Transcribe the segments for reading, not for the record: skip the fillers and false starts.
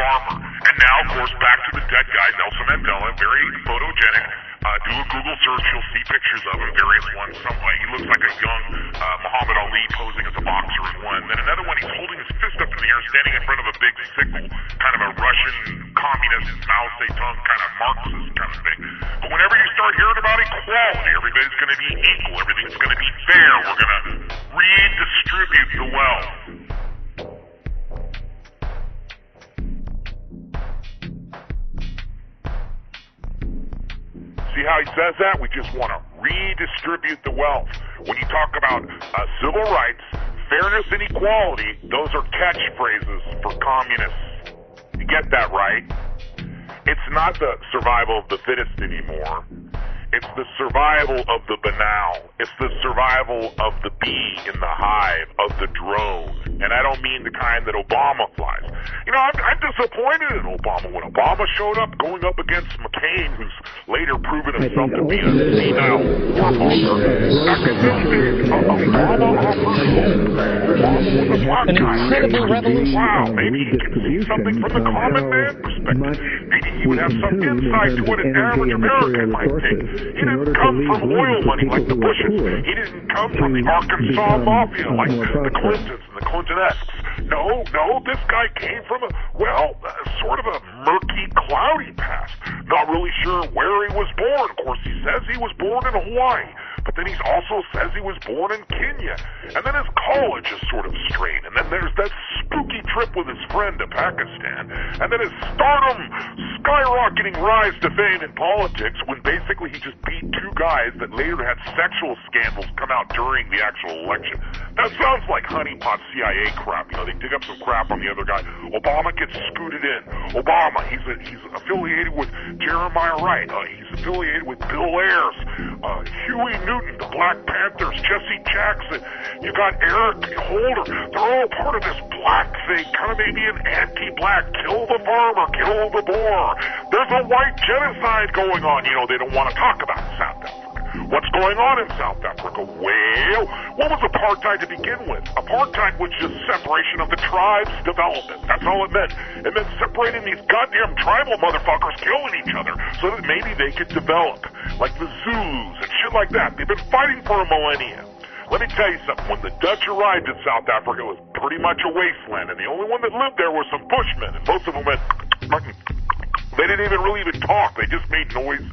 farmer. And now, of course, back to the dead guy, Nelson Mandela, very photogenic. Do a Google search, you'll see pictures of him, various ones. He looks like a young Muhammad Ali posing as a boxer in one. Then another one, he's holding his fist up in the air, standing in front of a big sickle, kind of a Russian communist, Mao Zedong kind of Marxist kind of thing. But whenever you start hearing about equality, everybody's going to be equal, everything's going to be fair, we're going to redistribute the wealth. See how he says that? We just want to redistribute the wealth. When you talk about civil rights, fairness, and equality, those are catchphrases for communists. You get that, right? It's not the survival of the fittest anymore. It's the survival of the banal. It's the survival of the bee in the hive, of the drone. And I don't mean the kind that Obama flies. You know, I'm disappointed in Obama. When Obama showed up going up against McCain, who's later proven himself to be a senile an incredible revolution. Wow, maybe he can see something from the common man perspective. Maybe he would have some insight to what an average American might think. He didn't come from oil money like the Bushes. He didn't come from the Arkansas Mafia like the Clintons and the Clintonesques. No, this guy came from sort of a murky, cloudy past. Not really sure where he was born. Of course, he says he was born in Hawaii, but then he also says he was born in Kenya. And then his college is sort of strange. And then there's that spooky trip with his friend to Pakistan. And then his stardom skyrocketing rise to fame in politics when basically he just beat two guys that later had sexual scandals come out during the actual election. That sounds like honeypot CIA crap. You know, they dig up some crap on the other guy. Obama gets scooted in. Obama, he's affiliated with Jeremiah Wright. He's affiliated with Bill Ayers, Huey Newton, the Black Panthers, Jesse Jackson. You got Eric Holder. They're all part of this black thing, kind of maybe an anti-black, kill the farmer, kill the boer. There's a white genocide going on. You know, they don't want to talk about South Africa. What's going on in South Africa? Well, what was apartheid to begin with? Apartheid was just separation of the tribes' development. That's all it meant. It meant separating these goddamn tribal motherfuckers killing each other so that maybe they could develop, like the Zulus and shit like that. They've been fighting for a millennia. Let me tell you something. When the Dutch arrived in South Africa, it was pretty much a wasteland, and the only one that lived there were some Bushmen, and most of them went... They didn't even talk. They just made noises.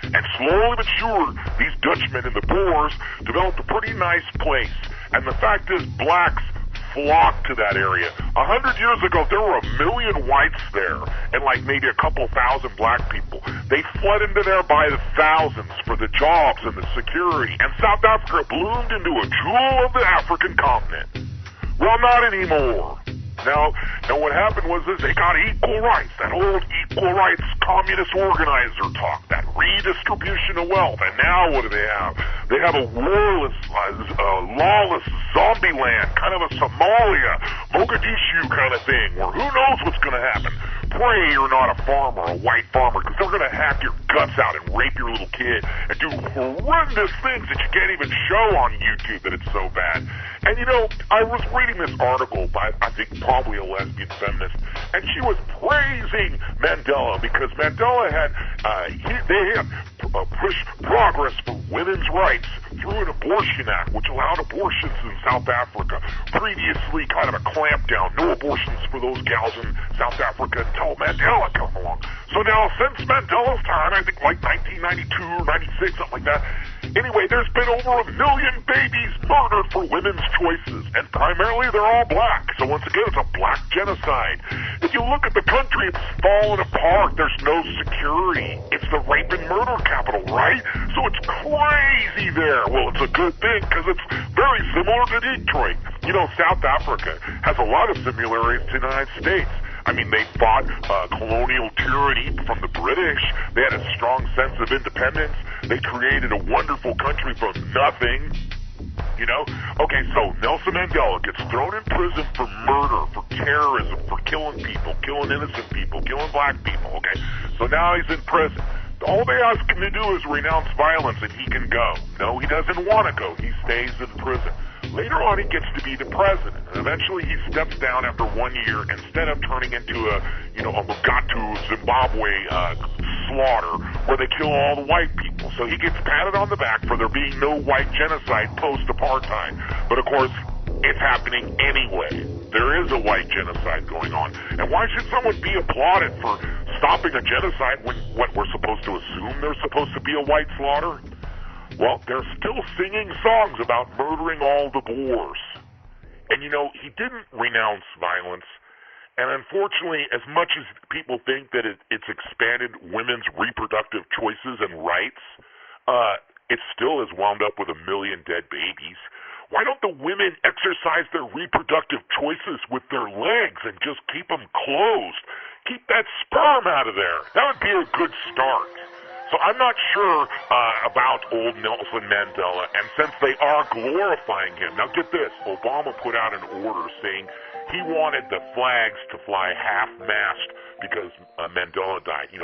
And slowly but sure, these Dutchmen and the Boers developed a pretty nice place. And the fact is, blacks flocked to that area. 100 years ago, there were 1 million whites there, and like maybe a couple thousand black people. They flooded into there by the thousands for the jobs and the security. And South Africa bloomed into a jewel of the African continent. Well, not anymore. Now what happened was they got equal rights, that old equal rights communist organizer talk, that redistribution of wealth. And now what do they have? They have a warless, lawless zombie land, kind of a Somalia, Mogadishu kind of thing, where who knows what's going to happen. Pray you're not a farmer, a white farmer, because they're going to hack your guts out and rape your little kid and do horrendous things that you can't even show on YouTube that it's so bad. And you know, I was reading this article by, I think, probably a lesbian feminist, and she was praising Mandela because Mandela had, they had pushed progress for women's rights through an abortion act, which allowed abortions in South Africa. Previously, kind of a clampdown, no abortions for those gals in South Africa until Mandela came along. So now, since Mandela's time, I think like 1992 or 96, something like that, anyway, there's been over 1 million babies murdered for women's choices, and primarily they're all black. So once again, it's a black genocide. If you look at the country, it's fallen apart. There's no security. It's the rape and murder capital, right? So it's crazy there. Well, it's a good thing because it's very similar to Detroit. You know, South Africa has a lot of similarities to the United States. I mean, they fought colonial tyranny from the British. They had a strong sense of independence. They created a wonderful country from nothing. You know? Okay, so Nelson Mandela gets thrown in prison for murder, for terrorism, for killing people, killing innocent people, killing black people, okay? So now he's in prison. All they ask him to do is renounce violence and he can go. No, he doesn't want to go. He stays in prison. Later on, he gets to be the president, and eventually he steps down after 1 year instead of turning into a Mugatu, Zimbabwe slaughter where they kill all the white people. So he gets patted on the back for there being no white genocide post-apartheid. But of course, it's happening anyway. There is a white genocide going on. And why should someone be applauded for stopping a genocide when what we're supposed to assume there's supposed to be a white slaughter? Well, they're still singing songs about murdering all the Boers. And he didn't renounce violence. And unfortunately, as much as people think that it's expanded women's reproductive choices and rights, it still has wound up with 1 million dead babies. Why don't the women exercise their reproductive choices with their legs and just keep them closed? Keep that sperm out of there. That would be a good start. So I'm not sure about old Nelson Mandela, and since they are glorifying him, now get this, Obama put out an order saying he wanted the flags to fly half-mast because Mandela died. 2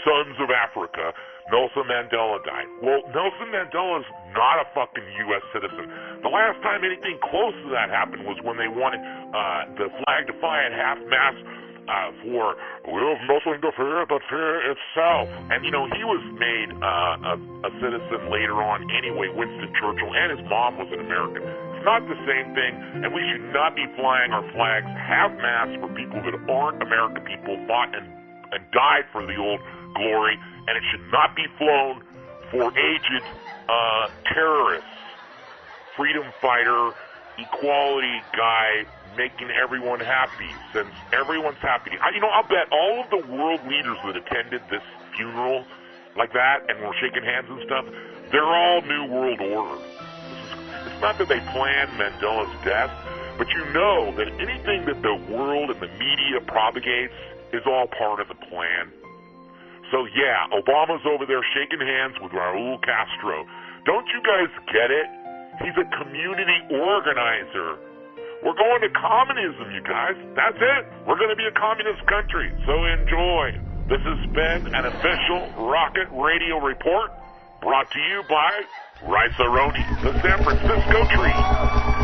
sons of Africa, Nelson Mandela died. Well, Nelson Mandela's not a fucking U.S. citizen. The last time anything close to that happened was when they wanted the flag to fly at half-mast for, we have nothing to fear but fear itself. And, he was made a citizen later on anyway, Winston Churchill, and his mom was an American. It's not the same thing, and we should not be flying our flags half-mast for people that aren't American people, fought and died for the old glory, and it should not be flown for aged terrorists, freedom fighter, equality guy, making everyone happy, since everyone's happy. I'll bet all of the world leaders that attended this funeral like that and were shaking hands and stuff, they're all New World Order. It's not that they planned Mandela's death, but that anything that the world and the media propagates is all part of the plan. So yeah, Obama's over there shaking hands with Raul Castro. Don't you guys get it? He's a community organizer. We're going to communism, you guys. That's it. We're going to be a communist country. So enjoy. This has been an official Rocket Radio report brought to you by Rice-A-Roni, the San Francisco Tree.